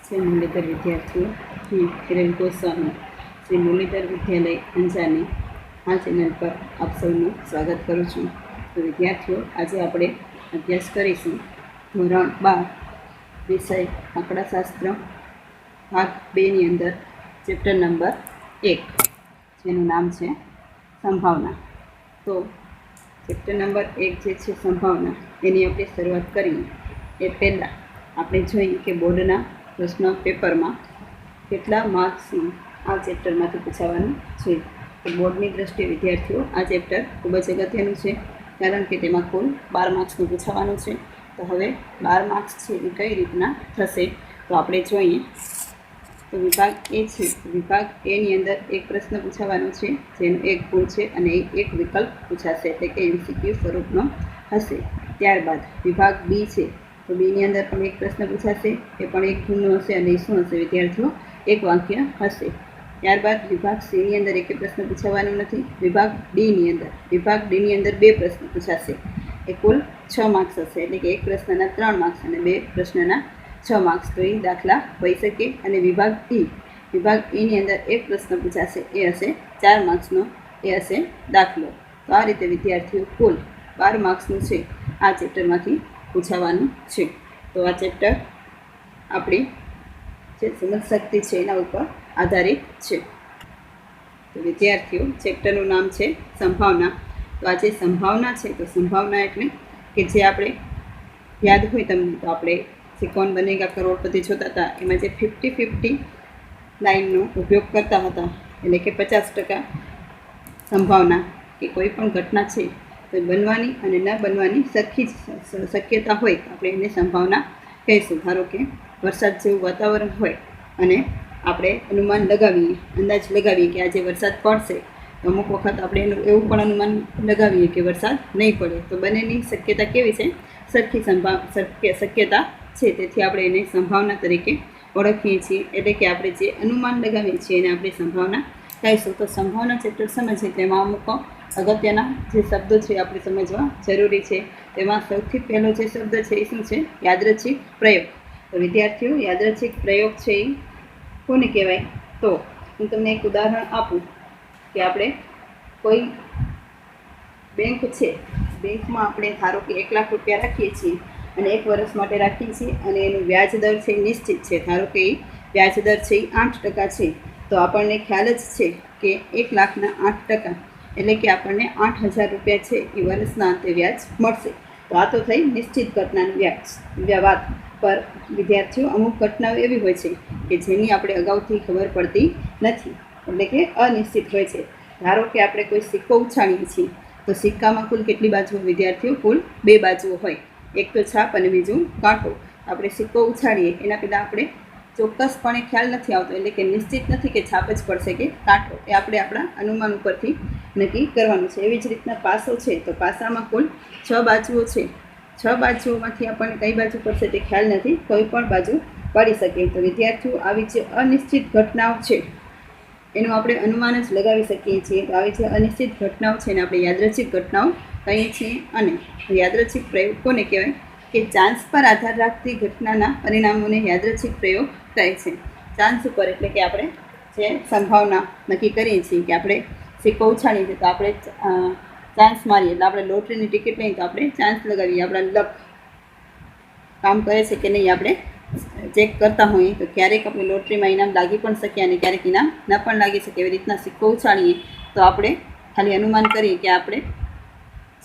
श्री मुरलीधर विद्यार्थियों હું કિરણ ગોસ્વામી શ્રી મુરલીધર વિદ્યાલય અંજારની આ ચેનલ પર આપ સૌનું સ્વાગત કરું છું। તો વિદ્યાર્થીઓ, આજે આપણે અભ્યાસ કરીશું ધોરણ 12 વિષય આંકડાશાસ્ત્ર ભાગ 2ની અંદર ચેપ્ટર નંબર 1 જેનું નામ છે સંભાવના। તો ચેપ્ટર નંબર 1 જે છે સંભાવના, એની આપણે શરૂઆત કરીએ એ પહેલાં આપણે જોઈએ કે બોર્ડના પ્રશ્ન પેપરમાં કેટલા માર્ક્સનું આ ચેપ્ટરમાંથી પૂછાવાનું છે। તો બોર્ડની દ્રષ્ટિએ વિદ્યાર્થીઓ આ ચેપ્ટર ખૂબ જ અગત્યનું છે, કારણ કે તેમાં કુલ 12 માર્ક્સનું પૂછાવાનું છે। તો હવે 12 માર્ક્સ છે એ કઈ રીતના થશે તો આપણે જોઈએ। તો વિભાગ એ છે, વિભાગ એની અંદર એક પ્રશ્ન પૂછાવાનો છે જેનો એક ગુણ છે અને એક વિકલ્પ પૂછાશે, એટલે કે MCQ સ્વરૂપનો હશે। ત્યારબાદ વિભાગ બી છે, તો બીની અંદર પણ એક પ્રશ્ન પૂછાશે, એ પણ એક ગુણનો હશે અને શું હશે વિદ્યાર્થીઓ, એક વાક્ય હશે। ત્યારબાદ વિભાગ સીની અંદર એક પ્રશ્ન પૂછાવાનો નથી। વિભાગ ડીની અંદર 2 પ્રશ્ન પૂછાશે, એ કુલ 6 માર્ક્સ હશે, એટલે કે એક પ્રશ્નના 3 માર્ક્સ અને 2 પ્રશ્નના 6 માર્ક્સ, તો એ દાખલા હોઈ શકે। અને વિભાગ ઈની અંદર એક પ્રશ્ન પૂછાશે, એ હશે 4 માર્ક્સનો, એ હશે દાખલો। તો આ રીતે વિદ્યાર્થીઓ કુલ 12 માર્ક્સનું છે આ ચેપ્ટરમાંથી પૂછાવાનું છે। તો આ ચેપ્ટર આપણી જે સમજશક્તિ છે એના ઉપર આધારિત છે। તો વિદ્યાર્થીઓ, ચેપ્ટરનું નામ છે સંભાવના। તો આ જે સંભાવના છે, તો સંભાવના એટલે કે જે આપણે યાદ હોય તમને, તો આપણે જે કૌન બનેગા કરોડપતિ જોતા હતા, એમાં જે 50-50 લાઇનનો ઉપયોગ કરતા હતા, એટલે કે 50% સંભાવના કે કોઈ પણ ઘટના છે તો બનવાની અને ન બનવાની સરખી શક્યતા હોય તો આપણે એને સંભાવના કહીશું। ધારો કે વરસાદ જેવું વાતાવરણ હોય અને આપણે અનુમાન લગાવીએ, અંદાજ લગાવીએ કે આજે વરસાદ પડશે, તો અમુક વખત આપણે એનું એવું પણ અનુમાન લગાવીએ કે વરસાદ નહીં પડે, તો બંનેની શક્યતા કેવી છે, સરખી શક્યતા છે, તેથી આપણે એને સંભાવના તરીકે ઓળખીએ છીએ। એટલે કે આપણે જે અનુમાન લગાવીએ છીએ એને આપણે સંભાવના કહીશું। તો સંભાવના ચેપ્ટર સમજીએ તેમાં અમુક અગત્યના જે શબ્દો છે આપણે સમજવા જરૂરી છે। તેમાં સૌથી પહેલો જે શબ્દ છે એ શું છે, યાદચ્છિક પ્રયોગ। તો વિદ્યાર્થીઓ, યાદચ્છિક પ્રયોગ છે એ કોને કહેવાય? તો હું તમને એક ઉદાહરણ આપું કે આપણે કોઈ બેંક છે, બેંકમાં આપણે ધારો કે 1 લાખ રૂપિયા રાખીએ છીએ અને 1 વર્ષ માટે રાખીએ છીએ અને એનું વ્યાજ દર છે નિશ્ચિત છે, ધારો કે એ વ્યાજ દર છે એ 8% છે। તો આપણને ખ્યાલ જ છે કે 1 લાખના 8%, એટલે કે આપણને 8,000 રૂપિયા છે એ વર્ષના અંતે વ્યાજ મળશે। તો આ તો થઈ નિશ્ચિત ઘટનાની વાત। પર વિદ્યાર્થીઓ, અમુક ઘટનાઓ એવી હોય છે કે જેની આપણે અગાઉથી ખબર પડતી નથી, એટલે કે અનિશ્ચિત હોય છે। ધારો કે આપણે કોઈ સિક્કો ઉછાળીએ છીએ, તો સિક્કામાં કુલ કેટલી બાજુઓ વિદ્યાર્થીઓ? કુલ 2 બાજુઓ હોય, એક તો છાપ અને બીજું કાંટો। આપણે સિક્કો ઉછાળીએ એના પહેલાં આપણે ચોક્કસપણે ખ્યાલ નથી આવતો, એટલે કે નિશ્ચિત નથી કે છાપ જ પડશે કે કાંટો, એ આપણે આપણા અનુમાન ઉપરથી નક્કી કરવાનું છે। એવી જ રીતના પાસો છે, તો પાસામાં કુલ 6 બાજુઓ છે, 6 બાજુઓમાંથી આપણને કઈ બાજુ પડશે તે ખ્યાલ નથી, કોઈ પણ બાજુ પડી શકે। તો વિદ્યાર્થીઓ, આવી જે અનિશ્ચિત ઘટનાઓ છે એનું આપણે અનુમાન જ લગાવી શકીએ છીએ। તો આવી જે અનિશ્ચિત ઘટનાઓ છે એને આપણે યાદચ્છિક ઘટનાઓ કહીએ છીએ। અને યાદચ્છિક પ્રયોગ કોને કહેવાય? કે ચાન્સ પર આધાર રાખતી ઘટનાના પરિણામોને યાદચ્છિક પ્રયોગ કહે છે। ચાન્સ ઉપર એટલે કે આપણે જે સંભાવના નક્કી કરીએ છીએ કે આપણે સિક્કો ઉછાળીએ છીએ, તો આપણે ચાન્સ મારીએ, એટલે આપણે લોટરીની ટિકિટ લઈએ તો આપણે ચાન્સ લગાવીએ, આપણા લક કામ કરે છે કે નહીં આપણે ચેક કરતા હોઈએ, તો ક્યારેક આપણે લોટરીમાં ઇનામ લાગી પણ શકીએ અને ક્યારેક ઇનામ ન પણ લાગી શકે। એવી રીતના સિક્કો ઉછાળીએ તો આપણે ખાલી અનુમાન કરીએ કે આપણે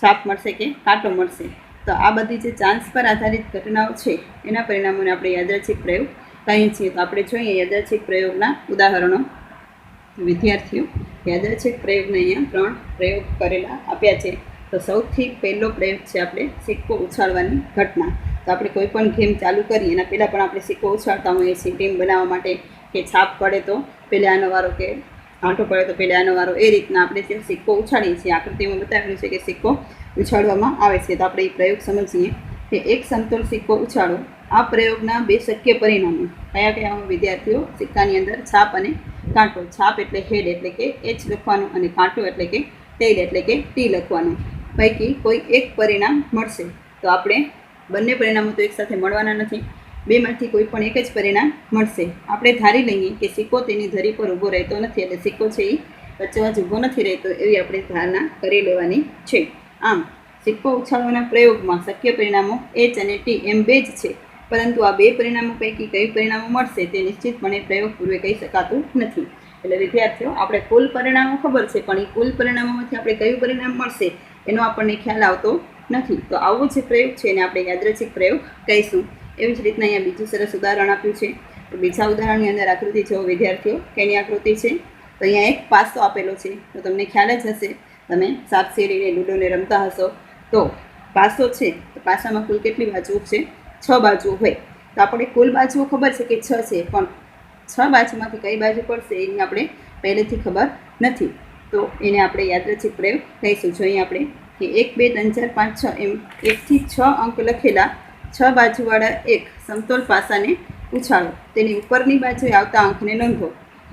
છાપ મળશે કે કાંટો મળશે। તો આ બધી જે ચાન્સ પર આધારિત ઘટનાઓ છે એના પરિણામોને આપણે યાદચ્છિક પ્રયોગ કહીએ છીએ। તો આપણે જોઈએ યાદચ્છિક પ્રયોગના ઉદાહરણો। વિદ્યાર્થીઓ, યાદચ્છિક પ્રયોગને અહીંયા 3 પ્રયોગ કરેલા આપ્યા છે। તો સૌથી પહેલો પ્રયોગ છે આપણે સિક્કો ઉછાળવાની ઘટના। તો આપણે કોઈ પણ ગેમ ચાલુ કરીએ એના પહેલાં પણ આપણે સિક્કો ઉછાળતા હોઈએ છીએ, ટીમ બનાવવા માટે, કે છાપ પડે તો પહેલાં આનો વારો, કે કાંટો પડે તો પહેલાં આનો વારો, એ રીતના આપણે જે સિક્કો ઉછાળીએ છીએ, આકૃતિમાં બતાવેલું છે કે સિક્કો ઉછાળવામાં આવે છે। તો આપણે એ પ્રયોગ સમજીએ કે એક સમતોલ સિક્કો ઉછાળો। આ પ્રયોગના 2 શક્ય પરિણામો કયા કયા હોય વિદ્યાર્થીઓ? સિક્કાની અંદર છાપ અને કાંટો। છાપ એટલે હેડ એટલે કે H લખવાનું, અને કાંટો એટલે કે ટેલ એટલે કે T લખવાનું। પૈકી કોઈ એક પરિણામ મળશે, તો આપણે બંને પરિણામો તો એકસાથે મળવાના નથી, બેમાંથી કોઈ પણ એક જ પરિણામ મળશે. આપણે ધારી લઈએ કે સિક્કો તેની ધરી પર ઊભો રહેતો નથી, એટલે સિક્કો છે એ વચ્ચોવચ ઊભો નથી રહેતો, એવી આપણે ધારણા કરી લેવાની છે. આમ સિક્કો ઉછાળવાના પ્રયોગમાં શક્ય પરિણામો H અને T એમ બે જ છે, પરંતુ આ બે પરિણામો પૈકી કયું પરિણામો મળશે તે નિશ્ચિતપણે પ્રયોગ પૂર્વે કહી શકાતું નથી. એટલે વિદ્યાર્થીઓ, આપણે કુલ પરિણામો ખબર છે, પણ એ કુલ પરિણામોમાંથી આપણે કયું પરિણામ મળશે એનો આપણને ખ્યાલ આવતો નથી. તો આવો જે પ્રયોગ છે એને આપણે યાદચ્છિક પ્રયોગ કહીશું. એવી જ રીતના અહીંયા બીજું સરસ ઉદાહરણ આપ્યું છે. તો બીજા ઉદાહરણની અંદર આકૃતિ જો વિદ્યાર્થીઓ, કેની આકૃતિ છે? તો અહીંયા એક પાસો આપેલો છે. તો તમને ખ્યાલ જ હશે, તમે સાપ સીડીને લૂડોને રમતા હશો. તો પાસો છે, તો પાસામાં કુલ કેટલી બાજુઓ છે? 6 બાજુઓ હોય. તો આપણે કુલ બાજુઓ ખબર છે કે 6 છે, પણ 6 બાજુમાંથી કઈ બાજુ પડશે એની આપણે પહેલેથી ખબર નથી. તો એને આપણે યાદચ્છિક પ્રયોગ કહીશું. જો અહીં આપણે કે 1 2 3 4 5 6 એમ 1 થી 6 અંક લખેલા 6 બાજુવાળા એક સમતોલ પાસાને ઉછાળો. તેની ઉપરની બાજુએ આવતા અંકને નોંધો.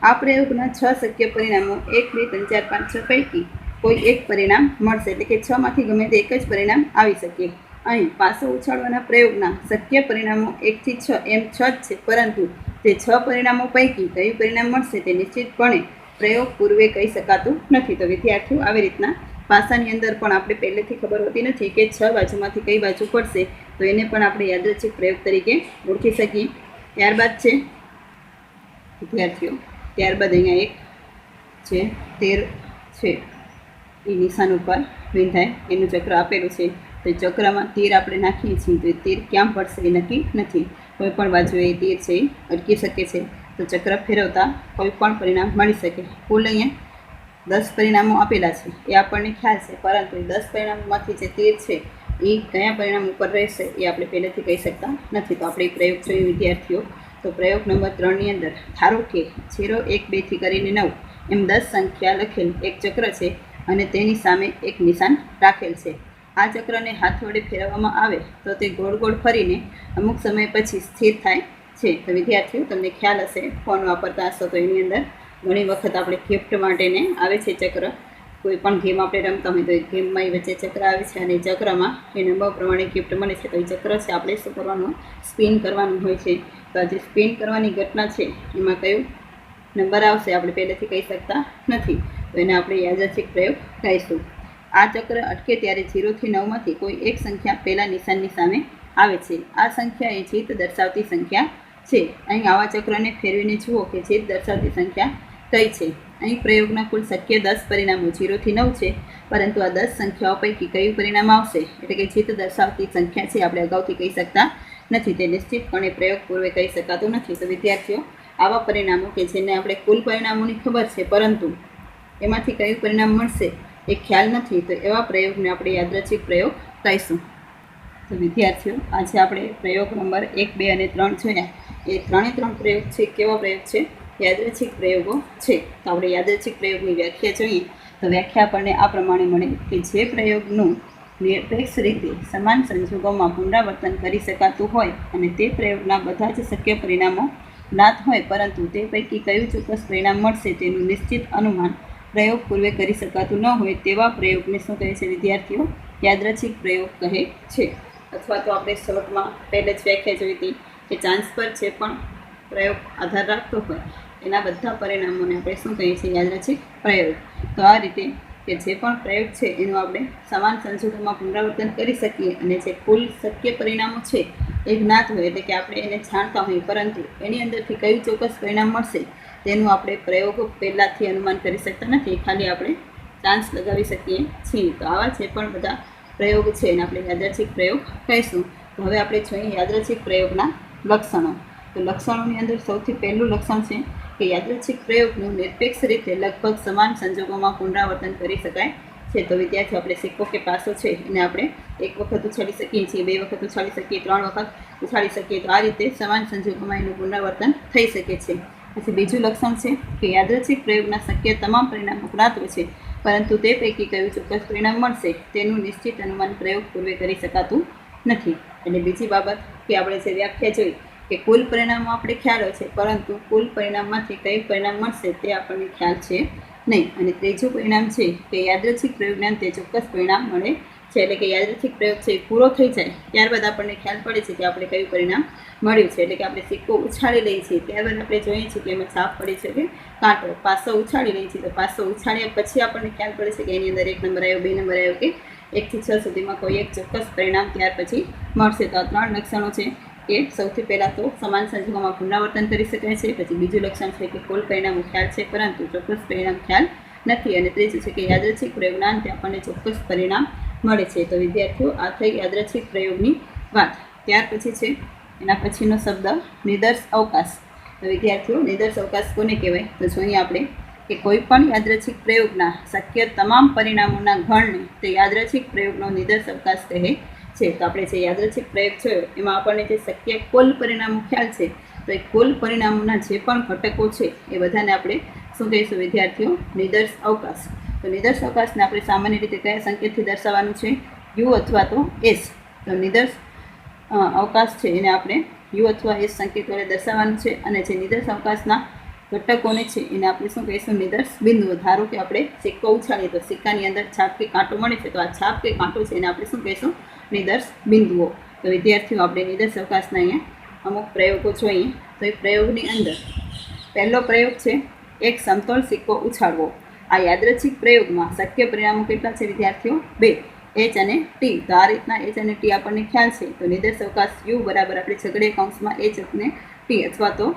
આ પ્રયોગના 6 શક્ય પરિણામો 1 2 3 4 5 6 પૈકી કોઈ એક પરિણામ મળશે, એટલે કે 6 માંથી ગમે તે એક જ પરિણામ આવી શકે. અહીં પાસો ઉછાળવાના પ્રયોગના શક્ય પરિણામો 1 થી 6 એમ 6 જ છે, પરંતુ તે 6 પરિણામો પૈકી કયું પરિણામ મળશે તે નિશ્ચિતપણે પ્રયોગ પૂર્વે કહી શકાતું નથી. તો વિદ્યાર્થીઓ, આવી રીતના પાસાની અંદર પણ આપણે પહેલેથી ખબર હોતી નથી કે 6 બાજુમાંથી કઈ બાજુ પડશે, તો એને પણ આપણે યાદચ્છિક પ્રયોગ તરીકે ઓળખી શકીએ. ત્યારબાદ છે વિદ્યાર્થીઓ, ત્યારબાદ અહીંયા એક છે તીર છે, એ નિશાન ઉપર વિંધાય એનું ચક્ર આપેલું છે. તો ચક્રમાં તીર આપણે નાખીએ છીએ, તો એ તીર ક્યાં પડશે એ નક્કી નથી. કોઈ પણ બાજુએ એ તીર છે એ અટકી શકે છે. તો ચક્ર ફેરવતા કોઈ પણ પરિણામ મળી શકે. કુલ અહીંયા 10 પરિણામો આપેલા છે, એ આપણને ખ્યાલ છે, પરંતુ એ 10 પરિણામોમાંથી જે તીર છે એ કયા પરિણામ ઉપર રહેશે એ આપણે પહેલેથી કહી શકતા નથી. તો આપણે એ પ્રયોગ જોઈએ વિદ્યાર્થીઓ. તો પ્રયોગ નંબર 3ની અંદર ધારો કે 0 1 2 થી કરીને 9 એમ 10 સંખ્યા લખેલ એક ચક્ર છે અને તેની સામે એક નિશાન રાખેલ છે. આ ચક્રને હાથ વડે ફેરવવામાં આવે તો તે ગોળ ગોળ ફરીને અમુક સમય પછી સ્થિર થાય છે. તો વિદ્યાર્થીઓ, તમને ખ્યાલ હશે, ફોન વાપરતા હશો તો એની અંદર ઘણી વખત આપણે ગિફ્ટ માટેને આવે છે ચક્ર. કોઈ પણ ગેમ આપણે રમતા હોય તો એ ગેમમાં એ વચ્ચે ચક્ર આવે છે, અને ચક્રમાં એ નંબર પ્રમાણે ગિફ્ટ મળે છે. તો એ ચક્ર છે આપણે શું કરવાનું? સ્પિન કરવાનું હોય છે. તો આ જે સ્પિન કરવાની ઘટના છે એમાં કયું નંબર આવશે આપણે પહેલેથી કહી શકતા નથી. તો એને આપણે યાદચ્છિક પ્રયોગ કહીશું. આ ચક્ર અટકે ત્યારે 0 થી 9માંથી કોઈ એક સંખ્યા પહેલાં નિશાનની સામે આવે છે. આ સંખ્યા એ જીત દર્શાવતી સંખ્યા છે. અહીં આવા ચક્રને ફેરવીને જુઓ કે જીત દર્શાવતી સંખ્યા કઈ છે. અહીં પ્રયોગના કુલ શક્ય 10 પરિણામો 0 થી 9 છે, પરંતુ આ 10 સંખ્યાઓ પૈકી કયું પરિણામ આવશે, એટલે કે જીત દર્શાવતી સંખ્યા છે, આપણે અગાઉથી કહી શકતા નથી. તે નિશ્ચિતપણે પ્રયોગ પૂર્વે કહી શકાતું નથી. તો વિદ્યાર્થીઓ, આવા પરિણામો કે જેને આપણે કુલ પરિણામોની ખબર છે, પરંતુ એમાંથી કયું પરિણામ મળશે એ ખ્યાલ નથી, તો એવા પ્રયોગને આપણે યાદચ્છિક પ્રયોગ કહીશું. તો વિદ્યાર્થીઓ, આજે આપણે પ્રયોગ નંબર 1 2 અને 3 જોયા. એ 3 પ્રયોગ છે કેવા પ્રયોગ છે? યાદચ્છિક પ્રયોગો છે. તો આપણે યાદચ્છિક પ્રયોગની વ્યાખ્યા જોઈએ. તો વ્યાખ્યા આપણને આ પ્રમાણે મળે કે જે પ્રયોગનું નિરપેક્ષ રીતે સમાન સંજોગોમાં પુનરાવર્તન કરી શકાતું હોય અને તે પ્રયોગના બધા જ શક્ય પરિણામો જ્ઞાત હોય, પરંતુ તે પૈકી કયું ચોક્કસ પરિણામ મળશે તેનું નિશ્ચિત અનુમાન પ્રયોગ પૂર્વે કરી શકાતું ન હોય, તેવા પ્રયોગને શું કહે છે વિદ્યાર્થીઓ? યાદચ્છિક પ્રયોગ કહે છે. અથવા તો આપણે શોર્ટમાં પહેલે જ વ્યાખ્યા જોઈ હતી કે ચાન્સ પર જે પણ પ્રયોગ આધાર રાખતો હોય એના બધા પરિણામોને આપણે શું કહીએ છીએ? યાદચ્છિક પ્રયોગ. તો આ રીતે કે જે પણ પ્રયોગ છે એનું આપણે સમાન સંજોગોમાં પુનરાવર્તન કરી શકીએ, અને જે કુલ શક્ય પરિણામો છે એ જ્ઞાત હોય, એટલે કે આપણે એને જાણતા હોઈએ, પરંતુ એની અંદરથી કયું ચોક્કસ પરિણામ મળશે તેનું આપણે પ્રયોગ પહેલાંથી અનુમાન કરી શકતા નથી, ખાલી આપણે ચાન્સ લગાવી શકીએ છીએ. તો આવા જે પણ બધા પ્રયોગ છે એને આપણે યાદચ્છિક પ્રયોગ કહીશું. તો હવે આપણે જોઈએ યાદચ્છિક પ્રયોગના લક્ષણો. તો લક્ષણોની અંદર સૌથી પહેલું લક્ષણ છે કે યાદચ્છિક પ્રયોગનું નિરપેક્ષ રીતે લગભગ સમાન સંજોગોમાં પુનરાવર્તન કરી શકાય છે. તો વિદ્યાર્થીઓ, આપણે સિક્કો કે પાસો છે એને આપણે એક વખત ઉછાળી શકીએ છીએ, 2 વખત ઉછાળી શકીએ, 3 વખત ઉછાળી શકીએ. તો આ રીતે સમાન સંજોગોમાં એનું પુનરાવર્તન થઈ શકે છે. પછી બીજું લક્ષણ છે કે યાદચ્છિક પ્રયોગના શક્ય તમામ પરિણામો જ્ઞાત હોય છે, પરંતુ તે પૈકી કયું ચોક્કસ પરિણામ મળશે તેનું નિશ્ચિત અનુમાન પ્રયોગ પૂર્વે કરી શકાતું નથી. અને બીજી બાબત કે આપણે જે વ્યાખ્યા જોઈ કે કુલ પરિણામો આપણે ખ્યાલ હોય છે, પરંતુ કુલ પરિણામમાંથી કયું પરિણામ મળશે તે આપણને ખ્યાલ છે નહીં. અને ત્રીજું પરિણામ છે કે યાદચ્છિક પ્રયોગના તે ચોક્કસ પરિણામ મળે છે, એટલે કે યાદચ્છિક પ્રયોગ છે એ પૂરો થઈ જાય ત્યારબાદ આપણને ખ્યાલ પડે છે કે આપણે કયું પરિણામ મળ્યું છે. એટલે કે આપણે સિક્કો ઉછાળી લઈએ છીએ ત્યારબાદ આપણે જોઈએ છીએ કે એમાં છાપ પડી છે કે કાંટો. પાસો ઉછાળી લઈએ છીએ તો પાસો ઉછાળ્યા પછી આપણને ખ્યાલ પડે છે કે એની અંદર 1 નંબર આવ્યો, 2 નંબર આવ્યો કે 1 થી 6 સુધીમાં કોઈ એક ચોક્કસ પરિણામ ત્યાર પછી મળશે. તો આ 3 લક્ષણો છે કે સૌથી પહેલાં તો સમાન સંજોગોમાં પુનરાવર્તન કરી શકાય છે. પછી બીજું લક્ષણ છે કે કુલ પરિણામો ખ્યાલ છે પરંતુ ચોક્કસ પરિણામ ખ્યાલ નથી. અને ત્રીજું છે કે યાદચ્છિક પ્રયોગના આપણને ચોક્કસ પરિણામ મળે છે. તો વિદ્યાર્થીઓ આ થઈ યાદચ્છિક પ્રયોગની વાત. ત્યાર પછી છે એના પછીનો શબ્દ નિદર્શ અવકાશ. તો વિદ્યાર્થીઓ નિદર્શ અવકાશ કોને કહેવાય? તો જોઈએ આપણે કે કોઈ પણ યાદચ્છિક પ્રયોગના શક્ય તમામ પરિણામોના ગણને તે યાદચ્છિક પ્રયોગનો નિદર્શ અવકાશ કહે છે. તો આપણે જે યાદચ્છિક પ્રયોગ છે એમાં આપણને જે શક્ય કુલ પરિણામો ખ્યાલ છે તો એ કુલ પરિણામોના જે પણ ઘટકો છે એ બધાને આપણે શું કહીશું વિદ્યાર્થીઓ? નિદર્શ અવકાશ. તો નિદર્શ અવકાશને આપણે સામાન્ય રીતે કયા સંકેતથી દર્શાવવાનું છે? યુ અથવા તો એસ. તો નિદર્શ અવકાશ છે એને આપણે યુ અથવા એસ સંકેત વડે દર્શાવવાનું છે. અને જે નિદર્શ અવકાશના ઘટકોને છે એને આપણે શું કહીશું? નિદર્શ બિંદુઓ. ધારો કે આપણે સિક્કો ઉછાળીએ તો સિક્કાની અંદર છાપ કે કાંટો મળે છે તો આ છાપ કે કાંટો છે એને આપણે શું કહીશું? નિદર્શ બિંદુઓ. તો વિદ્યાર્થીઓ આપણે નિદર્શ અવકાશના અહીંયા અમુક પ્રયોગો જોઈએ. તો એ પ્રયોગની અંદર પહેલો પ્રયોગ છે એક સમતોલ સિક્કો ઉછાળવો. આ યાદચ્છિક પ્રયોગમાં શક્ય પરિણામો કેટલા છે વિદ્યાર્થીઓ? 2, એચ અને ટી. તો આ રીતના એચ અને ટી આપણને ખ્યાલ છે. તો નિદર્શ અવકાશ યુ બરાબર આપણે છગડીયા કૌંસમાં એચ અને ટી અથવા તો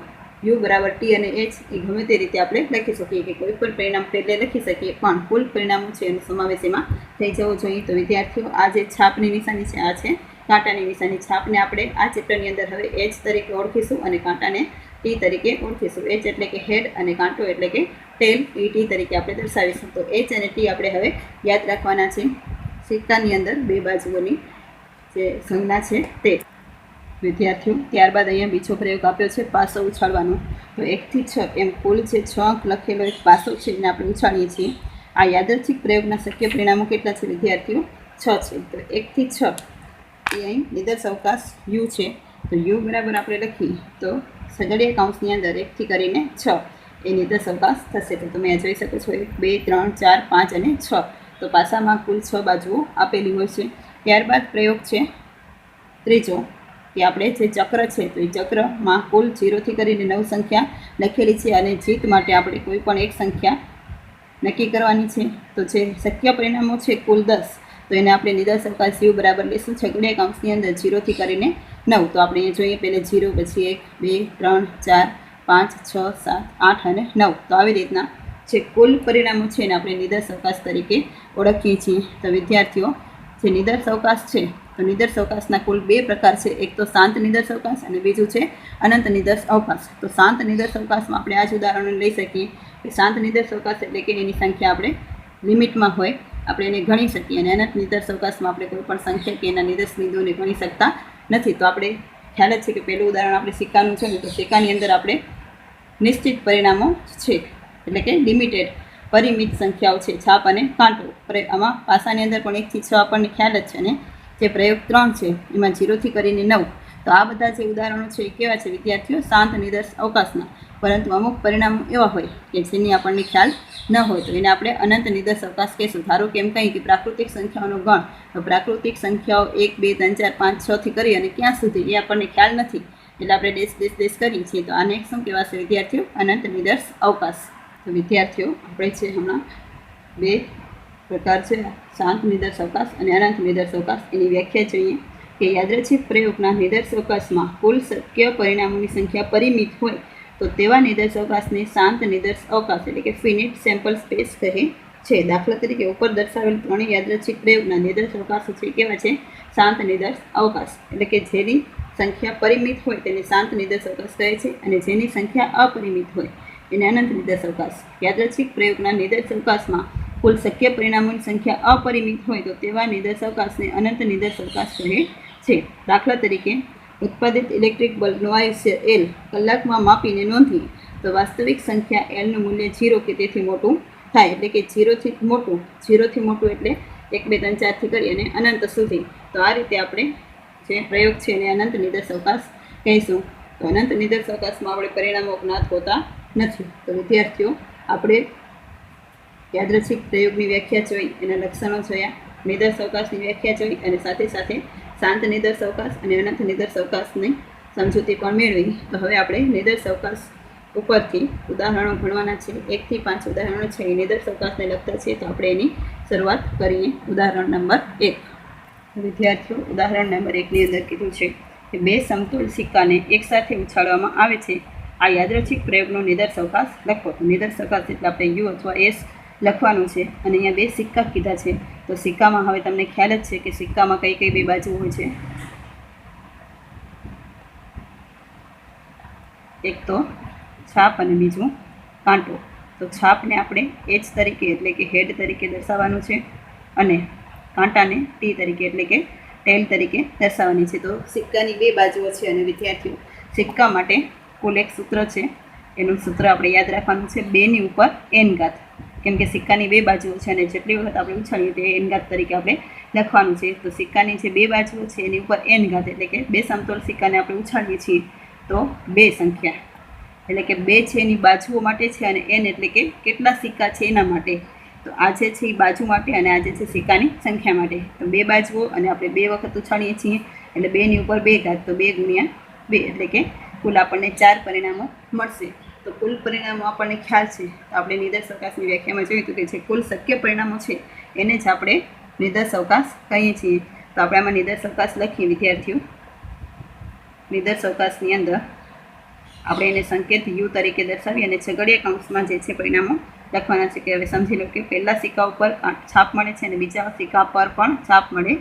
યુ બરાબર ટી અને એચ એ ગમે તે રીતે આપણે લખી શકીએ કે કોઈ પણ પરિણામ પહેલે લખી શકીએ પણ કુલ પરિણામો છે એનો સમાવેશ એમાં થઈ જવો જોઈએ. તો વિદ્યાર્થીઓ આ જે છાપની નિશાની છે આ છે કાંટાની નિશાની. છાપને આપણે આ ચિત્રની અંદર હવે એચ તરીકે ઓળખીશું અને કાંટાને ટી તરીકે ઓળખીશું. એચ એટલે કે હેડ અને કાંટો એટલે કે ટેલ. ટી તરીકે આપણે દર્શાવીશું. તો એચ અને ટી આપણે હવે યાદ રાખવાના છે. સિક્કાની અંદર 2 બાજુઓની જે સંજ્ઞા છે તે. વિદ્યાર્થીઓ ત્યારબાદ અહીંયા બીજો પ્રયોગ આપ્યો છે પાસો ઉછાળવાનો. તો 1 થી 6 એમ કુલ જે 6 અંક લખેલો એક પાસો છે એને આપણે ઉછાળીએ છીએ. આ યાદચ્છિક પ્રયોગના શક્ય પરિણામો કેટલા છે વિદ્યાર્થીઓ? 6 છે. તો 1 થી 6 એ અહીં નિદર્શ અવકાશ યુ છે. તો યુ બરાબર આપણે લખીએ તો છગડીયા કૌંસની અંદર 1 થી કરીને 6 એ નિદર્શ અવકાશ થશે. તો તમે આ જોઈ શકો છો 1, 2, 3, 4, 5 અને 6. તો પાસામાં કુલ 6 બાજુઓ આપેલી હોય છે. ત્યારબાદ પ્રયોગ છે ત્રીજો કે આપણે જે ચક્ર છે તો એ ચક્રમાં કુલ 0 થી કરીને 9 સંખ્યા લખેલી છે અને જીત માટે આપણે કોઈ પણ એક સંખ્યા નક્કી કરવાની છે. તો જે શક્ય પરિણામો છે કુલ 10. તો એને આપણે નિદર્શ અવકાશ યુ બરાબર લઈશું છગડીયા કૌંસની અંદર 0 થી કરીને 9. તો આપણે અહીંયા જોઈએ પહેલે 0, પછી 1, 2, 3, 4, 5, 6, 7, 8 અને 9. તો આવી રીતના જે કુલ પરિણામો છે એને આપણે નિદર્શ અવકાશ તરીકે ઓળખીએ છીએ. તો વિદ્યાર્થીઓ જે નિદર્શ અવકાશ છે તો નિદર્શ અવકાશના કુલ 2 પ્રકાર છે. એક તો શાંત નિદર્શ અવકાશ અને બીજું છે અનંત નિદર્શ અવકાશ. તો શાંત નિદર્શ અવકાશમાં આપણે આ જ ઉદાહરણો લઈ શકીએ કે શાંત નિદર્શ અવકાશ એટલે કે એની સંખ્યા આપણે લિમિટમાં હોય આપણે એને ગણી શકીએ. અને અનંત નિદર્શ અવકાશમાં આપણે કોઈ પણ સંખ્યા કે એના નિદર્શ બિંદુઓને ગણી શકતા નથી. તો આપણે ખ્યાલ જ છે કે પહેલું ઉદાહરણ આપણે સિક્કાનું છે તો સિક્કાની અંદર આપણે નિશ્ચિત પરિણામો છે એટલે કે લિમિટેડ પરિમિત સંખ્યાઓ છે છાપ અને કાંટો. આમાં પાસાની અંદર પણ 1 થી 6 આપણને ખ્યાલ જ છે. અને જે પ્રયોગ 3 છે એમાં 0 થી કરીને 9. તો આ બધા જે ઉદાહરણો છે એ કેવા છે વિદ્યાર્થીઓ? શાંત નિદર્શ અવકાશના. પરંતુ અમુક પરિણામો એવા હોય કે જેની આપણને ખ્યાલ ન હોય તો એને આપણે અનંત નિદર્શ અવકાશ કહીશું. ધારો કે એમ કહીએ કે પ્રાકૃતિક સંખ્યાઓનો ગણ. તો પ્રાકૃતિક સંખ્યાઓ 1, 2, 3, 4, 5, 6 થી કરી અને ક્યાં સુધી એ આપણને ખ્યાલ નથી એટલે આપણે દેશ કરીએ છીએ. તો આને શું કહેવાશે વિદ્યાર્થીઓ? અનંત નિદર્શ અવકાશ. તો વિદ્યાર્થીઓ આપણે છે હમણાં 2 પ્રકાર છે શાંત નિદર્શ અવકાશ અને અનંત નિદર્શ અવકાશ. એની વ્યાખ્યા જોઈએ કે યાદચ્છિક પ્રયોગના નિદર્શ અવકાશમાં કુલ શક્ય પરિણામોની સંખ્યા પરિમિત હોય તો તેવા નિદર્શ અવકાશને શાંત નિદર્શ અવકાશ એટલે કે ફિનિટ સેમ્પલ સ્પેસ કહે છે. દાખલા તરીકે ઉપર દર્શાવેલ 3 યાદચ્છિક પ્રયોગના નિદર્શ અવકાશો છે કેવા છે? શાંત નિદર્શ અવકાશ. એટલે કે જેની સંખ્યા પરિમિત હોય તેને શાંત નિદર્શ અવકાશ કહે છે અને જેની સંખ્યા અપરિમિત હોય એને અનંત નિદર્શ અવકાશ. યાદચ્છિક પ્રયોગના નિદર્શ અવકાશમાં કુલ શક્ય પરિણામોની સંખ્યા અપરિમિત હોય તો તેવા નિદર્શ અવકાશને અનંત નિદર્શ અવકાશ કહે છે. દાખલા તરીકે ઉત્પાદિત ઇલેક્ટ્રિક બલ્બનું આયુષ્ય L કલાકમાં માપીને નોંધીએ તો વાસ્તવિક સંખ્યા Lનું મૂલ્ય 0 કે તેથી મોટું થાય. એટલે કે 0 થી મોટું એટલે 1, 2, 3, 4 થી કરી અને અનંત સુધી. તો આ રીતે આપણે જે પ્રયોગ છે એને અનંત નિદર્શ અવકાશ કહીશું. તો અનંત નિદર્શ અવકાશમાં આપણે પરિણામો જ્ઞાત હોતા નથી. તો વિદ્યાર્થીઓ આપણે યાદચ્છિક પ્રયોગની વ્યાખ્યા જોઈ, એના લક્ષણો જોયા, નિદર્શઅવકાશની વ્યાખ્યા જોઈ અને સાથે સાથે શાંત નિદર્શઅવકાશ અને અનંત નિદર્શઅવકાશની સમજૂતી પણ મેળવી. તો હવે આપણે નિદર્શઅવકાશ ઉપરથી ઉદાહરણો ભણવાના છે. 1 થી 5 ઉદાહરણો છે એ નિદર્શઅવકાશને લગતા છે. તો આપણે એની શરૂઆત કરીએ. ઉદાહરણ નંબર 1. વિદ્યાર્થીઓ, ઉદાહરણ નંબર 1ની અંદર કીધું છે કે 2 સમતોલ સિક્કાને એકસાથે ઉછાળવામાં આવે છે. આ યાદૃચ્છિક પ્રયોગનો નિદર્શઅવકાશ લખો. તો નિદર્શઅવકાશ એટલે આપણે યુ અથવા એસ લખવાનું છે. અને અહીંયા 2 સિક્કા કીધા છે. તો સિક્કામાં હવે તમને ખ્યાલ જ છે કે સિક્કામાં કઈ કઈ 2 બાજુ હોય છે. એક તો છાપ અને બીજું કાંટો. તો છાપને આપણે એચ તરીકે એટલે કે હેડ તરીકે દર્શાવવાનું છે અને કાંટાને ટી તરીકે એટલે કે ટેલ તરીકે દર્શાવવાની છે. તો સિક્કાની 2 બાજુઓ છે અને વિદ્યાર્થીઓ સિક્કા માટે કુલ એક સૂત્ર છે. એનું સૂત્ર આપણે યાદ રાખવાનું છે 2ની ઉપર n ઘાત. કેમ કે સિક્કાની 2 બાજુઓ છે અને જેટલી વખત આપણે ઉછાળીએ તે n ઘાત તરીકે આપણે લખવાનું છે. તો સિક્કાની જે 2 બાજુઓ છે એની ઉપર n ઘાત એટલે કે 2 સમતોલ સિક્કાને આપણે ઉછાળીએ છીએ તો 2 સંખ્યા એટલે કે 2 છે એની બાજુઓ માટે છે અને n એટલે કે કેટલા સિક્કા છે એના માટે. તો આ જે છે એ બાજુ માટે અને આ જે છે સિક્કાની સંખ્યા માટે. તો 2 બાજુઓ અને આપણે 2 વખત ઉછાળીએ છીએ એટલે 2ની ઉપર 2 ઘાત. તો 2 ગુણ્યા 2 એટલે કે કુલ આપણને 4 પરિણામો મળશે. તો કુલ પરિણામો આપણને ખ્યાલ છે. તો આપણે નિદર્શઅવકાશની વ્યાખ્યામાં જોયું હતું કે જે કુલ શક્ય પરિણામો છે એને જ આપણે નિદર્શઅવકાશ કહીએ છીએ. તો આપણે આમાં નિદર્શઅવકાશ લખીએ વિદ્યાર્થીઓ. નિદર્શઅવકાશની અંદર આપણે એને સંકેત યુ તરીકે દર્શાવી અને છગડીયા કૌંસમાં જે છે પરિણામો લખવાના છે. કે હવે સમજી લો કે પહેલા સિક્કા ઉપર છાપ મળે છે અને બીજા સિક્કા પર પણ છાપ મળે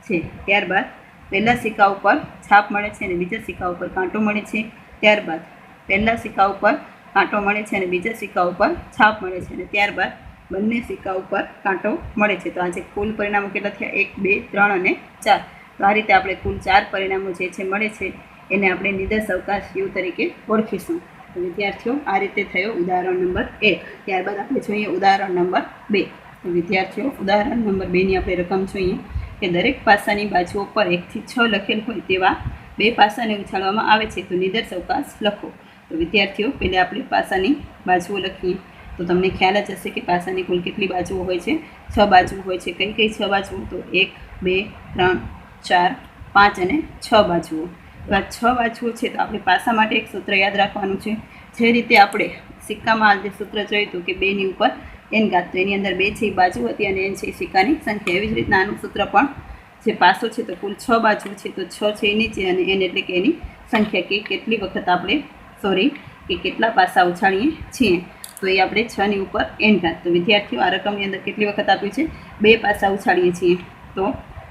છે. ત્યારબાદ પહેલા સિક્કા ઉપર છાપ મળે છે અને બીજા સિક્કા ઉપર કાંટો મળે છે. ત્યારબાદ પહેલા સિક્કા ઉપર કાંટો મળે છે અને બીજા સિક્કા ઉપર છાપ મળે છે અને ત્યારબાદ બંને સિક્કા ઉપર કાંટો મળે છે. તો આજે કુલ પરિણામો કેટલા થયા? 1, 2, 3 અને 4. તો આ રીતે આપણે કુલ 4 પરિણામો જે છે મળે છે એને આપણે નિદર્શઅવકાશ યુ તરીકે ઓળખીશું. તો વિદ્યાર્થીઓ, આ રીતે થયો ઉદાહરણ નંબર 1. ત્યારબાદ આપણે જોઈએ ઉદાહરણ નંબર 2. તો વિદ્યાર્થીઓ, ઉદાહરણ નંબર 2ની આપણે રકમ જોઈએ કે દરેક પાસાની બાજુઓ પર 1 થી 6 લખેલ હોય તેવા 2 પાસાને ઉછાળવામાં આવે છે. તો નિદર્શઅવકાશ લખો. તો વિદ્યાર્થીઓ, પહેલાં આપણે પાસાની બાજુઓ લખીએ. તો તમને ખ્યાલ જ હશે કે પાસાની કુલ કેટલી બાજુઓ હોય છે? 6 બાજુ હોય છે. કઈ કઈ 6 બાજુઓ? તો 1, 2, 3, 4, 5 અને 6 બાજુઓ. તો આ 6 બાજુઓ છે. તો આપણે પાસા માટે એક સૂત્ર યાદ રાખવાનું છે. જે રીતે આપણે સિક્કામાં જે સૂત્ર જોયું હતું કે 2ની ઉપર n ઘાત. તો એની અંદર 2 છે એ બાજુ હતી અને n છે એ સિક્કાની સંખ્યા. એવી જ રીતના આનું સૂત્ર પણ જે પાસો છે તો કુલ 6 બાજુ છે. તો 6 છે એ નીચે અને n એટલે કે એની સંખ્યા કે કેટલી વખત આપણે કે કેટલા પાસા ઉછાળીએ છીએ. તો એ આપણે 6ની ઉપર n ઘાત. તો વિદ્યાર્થીઓ, આ રકમની અંદર કેટલી વખત આપ્યું છે? 2 પાસા ઉછાળીએ છીએ. તો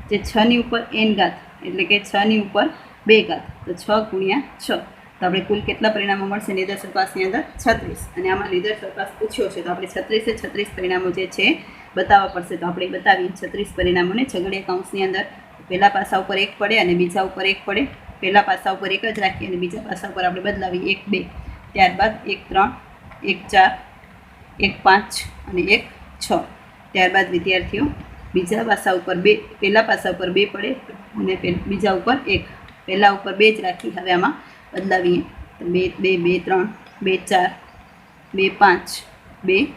જે 6ની ઉપર n ઘાત એટલે કે 6ની ઉપર 2 ઘાત. તો 6 ગુણ્યા 6. તો આપણે કુલ કેટલા પરિણામો મળશે નિદર્શઅવકાશની અંદર? 36. અને આમાં નિદર્શઅવકાશ પૂછ્યો છે તો આપણે 36 પરિણામો જે છે બતાવવા પડશે. તો આપણે બતાવીએ 36 પરિણામોને છગડીયા કૌંસની અંદર. પહેલા પાસા ઉપર 1 પડે અને બીજા ઉપર 1 પડે. પહેલા પાસા ઉપર 1 જ રાખીએ અને બીજા પાસા ઉપર આપણે બદલાવીએ 1, 2. ત્યારબાદ 1, 3, 1, 4, 1, 5 અને 1, 6. ત્યારબાદ વિદ્યાર્થીઓ, બીજા પાસા ઉપર 2, પહેલા પાસા ઉપર 2 પડે અને બીજા ઉપર 1. પહેલા ઉપર 2 જ રાખી હવે આમાં બદલાવીએ. તો 2, 2, 3, 2, 4, 2, 5, 2,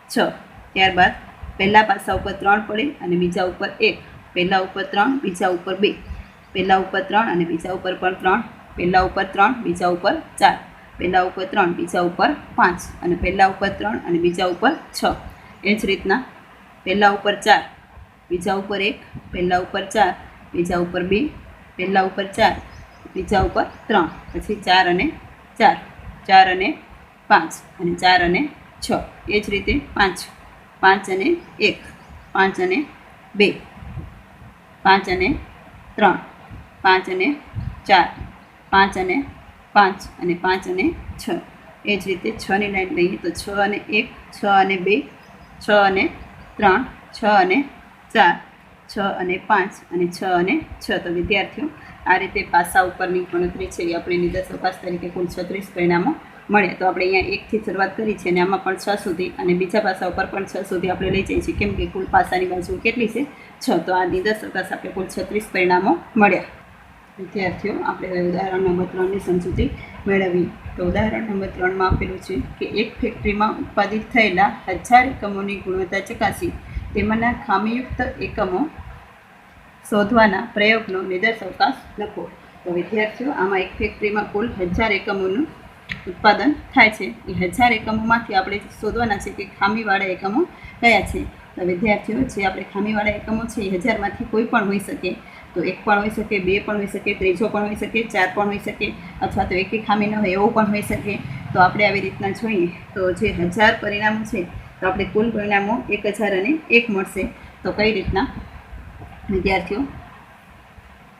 6. ત્યારબાદ પહેલા પાસા ઉપર 3 પડે અને બીજા ઉપર 1. પહેલા ઉપર 3, બીજા ઉપર 2. પહેલા ઉપર 3 અને બીજા ઉપર પણ 3. પહેલા ઉપર 3, બીજા ઉપર 4. પહેલા ઉપર 3, બીજા ઉપર 5 અને પહેલા ઉપર 3 અને બીજા ઉપર 6. એ જ રીતના પહેલા ઉપર 4, બીજા ઉપર 1. પહેલા ઉપર 4, બીજા ઉપર 2. પહેલા ઉપર 4, બીજા ઉપર 3. પછી 4 અને 4, 4 અને 5 અને 4 અને 6. એ જ રીતે 5, 5 અને 1, 5 અને 2, 5 અને 3, 5 અને 4, 5 અને 5 અને 5 અને 6. એ જ રીતે 6ની લાઈન લઈએ તો 6 અને 1, 6 અને 2, 6 અને 3, 6 અને 4, 6 અને 5 અને 6 અને 6. તો વિદ્યાર્થીઓ, આ રીતે પાસા ઉપરની ગણતરી છે એ આપણે નિદર્શઅવકાશ તરીકે કુલ 36 પરિણામો મળે. તો આપણે અહીંયા 1થી શરૂઆત કરી છે અને આમાં પણ 6 સુધી અને બીજા પાસા ઉપર પણ 6 સુધી આપણે લઈ જઈએ છીએ. કેમ કે કુલ પાસાની બાજુ કેટલી છે? 6. તો આ નિદર્શઅવકાશ આપણે કુલ 36 પરિણામો મળ્યા. વિદ્યાર્થીઓ, આપણે ઉદાહરણ નંબર 3ની સમજૂતી મેળવી. તો ઉદાહરણ નંબર 3માં આપેલું છે કે એક ફેક્ટરીમાં ઉત્પાદિત થયેલા 1000 એકમોની ગુણવત્તા ચકાસી તેમાંના ખામીયુક્ત એકમો શોધવાના પ્રયોગનો નિદર્શ અવકાશ લખો. તો વિદ્યાર્થીઓ, આમાં એક ફેક્ટરીમાં કુલ 1000 એકમોનું ઉત્પાદન થાય છે. એ 1000 એકમોમાંથી આપણે શોધવાના છે કે ખામીવાળા એકમો કયા છે. તો વિદ્યાર્થીઓ, જે આપણે ખામીવાળા એકમો છે એ 1000માંથી કોઈ પણ હોઈ શકે. તો 1 પણ હોઈ શકે, 2 પણ હોઈ શકે, ત્રીજો પણ હોઈ શકે, 4 પણ હોઈ શકે, અથવા તો એકેય ખામી ન હોય એવું પણ હોઈ શકે. તો આપણે આવી રીતના જોઈએ તો જે 1000 પરિણામો છે તો આપણે કુલ પરિણામો 1001 મળશે. તો કઈ રીતના વિદ્યાર્થીઓ,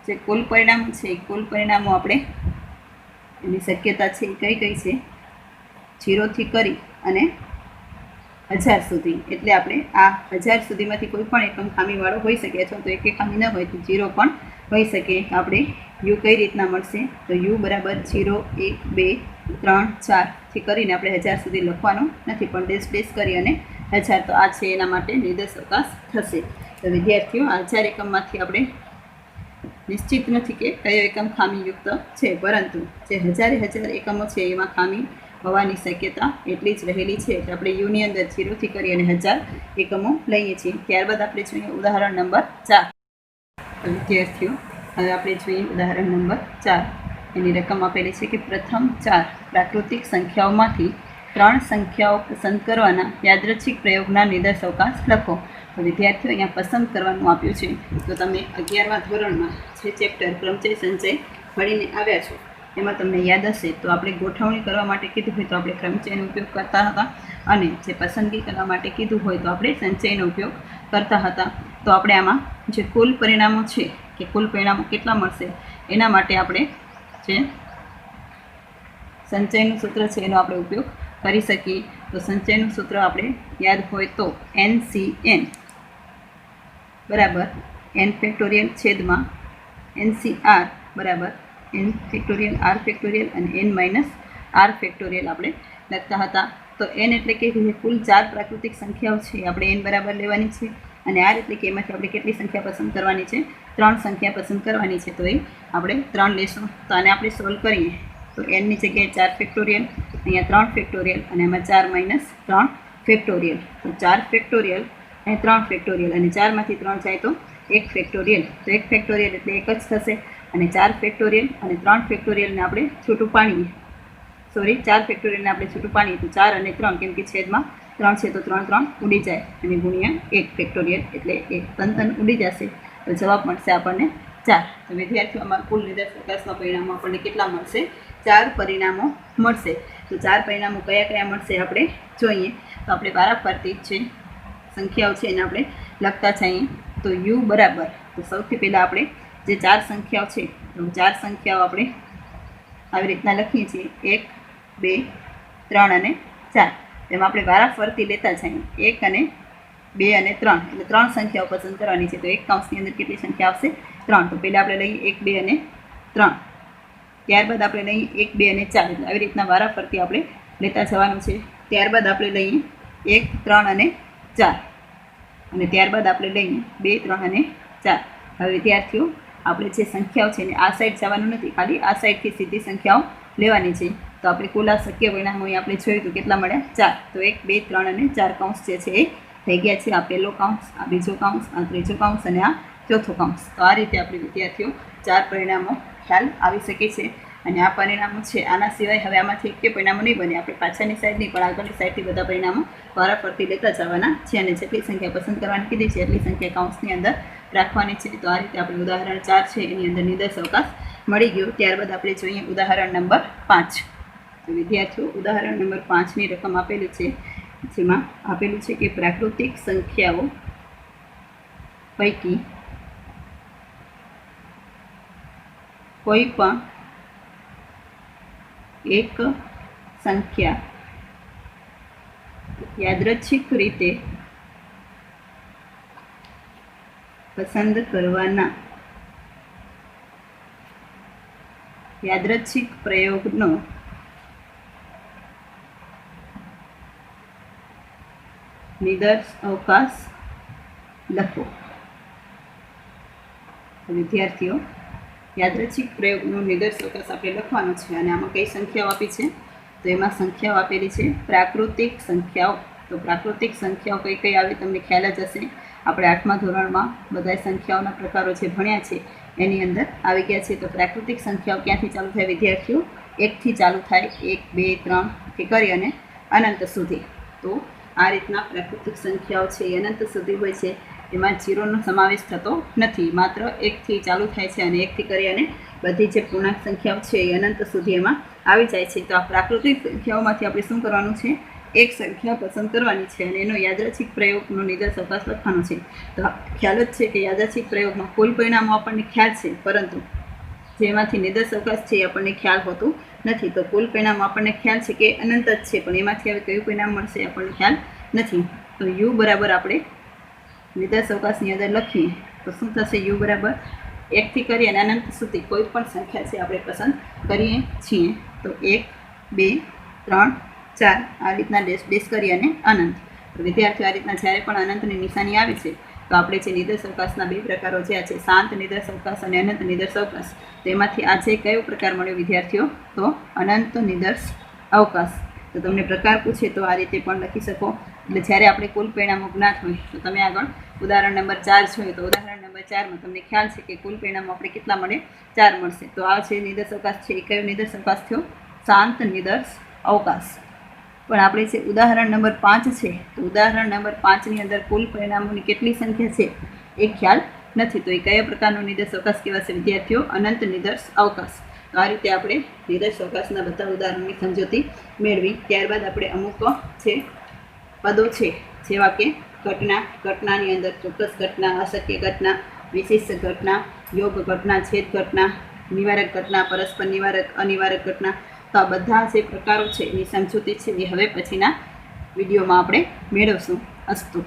જે કુલ પરિણામો છે એ કુલ પરિણામો આપણે એની શક્યતા છે એ કઈ છે, 0થી કરી અને 1000 સુધી. એટલે આપણે આ 1000 સુધીમાંથી કોઈ પણ એકમ ખામીવાળો હોઈ શકે, અથવા તો એકે ખામી ન હોય તો 0 પણ હોઈ શકે. આપણે યુ કઈ રીતના મળશે, તો યુ બરાબર 0, 1, 2, 3, 4થી કરીને આપણે 1000 સુધી લખવાનું નથી, પણ ડેશ કરી અને 1000. તો આ છે એના માટે નિર્દેશ અવકાશ થશે. તો વિદ્યાર્થીઓ, આ 1000 એકમમાંથી આપણે નિશ્ચિત નથી કે કયો એકમ ખામીયુક્ત છે, પરંતુ જે 1000 એકમો છે એમાં ખામી હોવાની શક્યતા એટલી જ રહેલી છે. એટલે આપણે યુની અંદર 0થી કરી અને 1000 એકમો લઈએ છીએ. ત્યારબાદ આપણે જોઈએ ઉદાહરણ નંબર 4. વિદ્યાર્થીઓ, હવે આપણે જોઈએ ઉદાહરણ નંબર 4. એની રકમ આપેલી છે કે પ્રથમ 4 પ્રાકૃતિક સંખ્યાઓમાંથી 3 સંખ્યાઓ પસંદ કરવાના યાદૃચ્છિક પ્રયોગના નિદર્શ અવકાશ લખો. તો વિદ્યાર્થીઓ, અહીંયા પસંદ કરવાનું આપ્યું છે. તો તમે 11મા ધોરણમાં જે ચેપ્ટર ક્રમચય સંચય ભણીને આવ્યા છો એમાં તમને યાદ હશે તો આપણે ગોઠવણી કરવા માટે કીધું હોય તો આપણે ક્રમચયનો ઉપયોગ કરતા હતા, અને જે પસંદગી કરવા માટે કીધું હોય તો આપણે સંચયનો ઉપયોગ કરતા હતા. તો આપણે આમાં જે કુલ પરિણામો છે કે કુલ પરિણામો કેટલા મળશે એના માટે આપણે જે સંચયનું સૂત્ર છે એનો આપણે ઉપયોગ કરી શકીએ. તો સંચયનું સૂત્ર આપણે યાદ હોય તો NCN બરાબર n ફેક્ટોરિયલ છેદમાં NCR બરાબર n ફેક્ટોરિયલ r ફેક્ટોરિયલ અને n માઇનસ r ફેક્ટોરિયલ આપણે લખતા હતા. તો n એટલે કે કુલ 4 પ્રાકૃતિક સંખ્યાઓ છે આપણે n બરાબર લેવાની છે, અને r એટલે કે એમાંથી આપણે કેટલી સંખ્યા પસંદ કરવાની છે, 3 સંખ્યા પસંદ કરવાની છે. તો એ આપણે 3 લેશું. તો આને આપણે સોલ્વ કરીએ તો n ની જગ્યાએ 4 ફેક્ટોરિયલ, અહીંયા 3 ફેક્ટોરિયલ અને એમાં 4 માઇનસ 3 ફેક્ટોરિયલ. તો 4 ફેક્ટોરિયલ અને 3 ફેક્ટોરિયલ, અને 4માંથી 3 જાય તો 1 ફેક્ટોરિયલ. તો 1 ફેક્ટોરિયલ એટલે 1 જ થશે, અને 4 ફેક્ટોરિયલ અને 3 ફેક્ટોરિયલને આપણે છૂટું પાડીએ, 4 ફેક્ટોરિયલને આપણે છૂટું પાડીએ તો 4 અને 3, કેમ કે છેદમાં 3 છે તો 3 3 ઉડી જાય, અને ગુણ્યા 1 ફેક્ટોરિયલ એટલે 1 તન ઉડી જશે. તો જવાબ મળશે આપણને 4. તો વિદ્યાર્થીઓમાં કુલ નિદર્શ અવકાશના પરિણામો આપણને કેટલા મળશે, 4 પરિણામો મળશે. તો 4 પરિણામો કયા કયા મળશે આપણે જોઈએ. તો આપણે વારાફરતી છે સંખ્યાઓ છે એને આપણે લખતા જઈએ. તો યુ બરાબર, તો સૌથી પહેલાં આપણે જે 4 સંખ્યાઓ છે તો 4 સંખ્યાઓ આપણે આવી રીતના લખીએ છીએ 1, 2, 3 અને 4. તેમાં આપણે વારાફરતી લેતા જઈએ 1 અને 2 અને 3, એટલે 3 સંખ્યાઓ પસંદ કરવાની છે. તો એક કૌંસની અંદર કેટલી સંખ્યા આવશે, 3. તો પહેલાં આપણે લઈએ 1, 2 અને 3, ત્યારબાદ આપણે લઈએ 1, 2 અને 4. એટલે આવી રીતના વારાફરતી આપણે લેતા જવાનું છે. ત્યારબાદ આપણે લઈએ 1, 3 અને 4, અને ત્યારબાદ આપણે લઈએ 2, 3 અને 4. હવે વિદ્યાર્થીઓ, આપણે જે સંખ્યાઓ છે ને આ સાઈડ જવાનું નથી, ખાલી આ સાઈડથી સીધી સંખ્યાઓ લેવાની છે. તો આપણે કુલ આ શક્ય પરિણામો આપણે જોયું તો કેટલા મળ્યા, 4. તો 1, 2, 3 અને 4 કૌંસ જે છે એ થઈ ગયા છે. આ પહેલો કૌંસ, આ બીજો કૌંસ, આ ત્રીજો કૌંસ અને આ ચોથો કૌંસ. તો આ રીતે આપણે વિદ્યાર્થીઓ 4 પરિણામો ખ્યાલ આવી શકે છે. અને આ પરિણામો છે, આના સિવાય હવે આમાંથી એક પરિણામો નહીં બને, આપણે પાછળની સાઈડ નહીં પણ આગળની સાઈડથી બધા પરિણામો વારાફરતી લેતા જવાના છે, અને જેટલી સંખ્યા પસંદ કરવાની કીધી છે એટલી સંખ્યા કૌંસની અંદર રાખવાની છે. તો આ રીતે આપણે ઉદાહરણ 4 છે એની અંદર નિદર્શ અવકાશ મળી ગયો. ત્યારબાદ આપણે જોઈએ ઉદાહરણ નંબર 5. તો વિદ્યાર્થીઓ, ઉદાહરણ નંબર 5ની રકમ આપેલી છે, જેમાં આપેલું છે કે પ્રાકૃતિક સંખ્યાઓ પૈકી કોઈ પણ એક સંખ્યા યાદૃચ્છિક રીતે પસંદ કરવાના યાદૃચ્છિક પ્રયોગનો નિદર્શ અવકાશ લખો. વિદ્યાર્થીઓ, યાદૃચ્છિક પ્રયોગનો નિદર્શ અવકાશ આપણે લખવાનો છે, અને આમાં કઈ સંખ્યાઓ આપી છે, તો એમાં સંખ્યાઓ આપેલી છે પ્રાકૃતિક સંખ્યાઓ. તો પ્રાકૃતિક સંખ્યાઓ કઈ કઈ આવી તમને ખ્યાલ જ હશે. આપણે 8મા ધોરણમાં બધા સંખ્યાઓના પ્રકારો જે ભણ્યા છે એની અંદર આવી ગયા છે. તો પ્રાકૃતિક સંખ્યાઓ ક્યાંથી ચાલુ થાય વિદ્યાર્થીઓ? 1થી ચાલુ થાય, 1 2 3 થી કરી અને અનંત સુધી. તો આ રીતના પ્રાકૃતિક સંખ્યાઓ છે એ અનંત સુધી હોય છે. એમાં 0નો સમાવેશ થતો નથી, માત્ર 1થી ચાલુ થાય છે અને 1થી કરી અને બધી જે પૂર્ણાંક સંખ્યાઓ છે એ અનંત સુધી એમાં આવી જાય છે. તો આ પ્રાકૃતિક સંખ્યાઓમાંથી આપણે શું કરવાનું છે? એક સંખ્યા પસંદ કરવાની છે અને એનો યાદચ્છિક પ્રયોગનો નિદર્શ અવકાશ લખવાનો છે. તો ખ્યાલ જ છે કે યાદચ્છિક પ્રયોગમાં કુલ પરિણામો આપણને ખ્યાલ છે, પરંતુ જેમાંથી નિદર્શ અવકાશ છે એ આપણને ખ્યાલ હોતું નથી. તો કુલ પરિણામ આપણને ખ્યાલ છે કે અનંત જ છે, પણ એમાંથી હવે કયું પરિણામ મળશે આપણને ખ્યાલ નથી. તો યુ બરાબર આપણે નિદર્શ અવકાશની અંદર લખીએ તો શું થશે? યુ બરાબર 1થી કરી અને અનંત સુધી કોઈ પણ સંખ્યા છે આપણે પસંદ કરીએ છીએ. તો 1 2 3 4 આ રીતના ડેશ કરી અને અનંત. તો વિદ્યાર્થીઓ આ રીતના જ્યારે પણ અનંતની નિશાની આવે છે તો આપણે જે નિદર્શ અવકાશના 2 પ્રકારો જે છે, શાંત નિદર્શ અવકાશ અને અનંત નિદર્શ અવકાશ, તેમાંથી આજે કયો પ્રકાર મળ્યો વિદ્યાર્થીઓ? તો અનંત નિદર્શ અવકાશ. તો તમને પ્રકાર પૂછે તો આ રીતે પણ લખી શકો. એટલે જ્યારે આપણે કુલ પરિણામો જ્ઞાત હોય તો તમે આગળ ઉદાહરણ નંબર 4 જોઈએ તો ઉદાહરણ નંબર 4માં તમને ખ્યાલ છે કે કુલ પરિણામો આપણે કેટલા મળે? 4 મળશે. તો આ છે નિદર્શ અવકાશ છે એ કયો નિદર્શ અવકાશ થયો? શાંત નિદર્શ અવકાશ. પણ આપણે જે ઉદાહરણ નંબર 5 છે તો ઉદાહરણ નંબર 5ની અંદર કુલ પરિણામોની કેટલી સંખ્યા છે એ ખ્યાલ નથી. તો એ કયા પ્રકારનો નિદર્શ અવકાશ કહેવાશે વિદ્યાર્થીઓ? અનંત નિદર્શ અવકાશ. તો આ રીતે આપણે નિદર્શ અવકાશના બધા ઉદાહરણોની સમજૂતી મેળવી. ત્યારબાદ આપણે અમુક છે પદો છે, જેવા કે ઘટના, ઘટનાની અંદર ચોક્કસ ઘટના, અશક્ય ઘટના, વિશિષ્ટ ઘટના, યોગ ઘટના, છેદ ઘટના, નિવારક ઘટના, પરસ્પર નિવારક, અનિવારક ઘટના. તો આ બધા જે પ્રકારો છે એની સમજૂતી છે એ હવે પછીના વિડીયોમાં આપણે મેળવશું. અસ્તુ.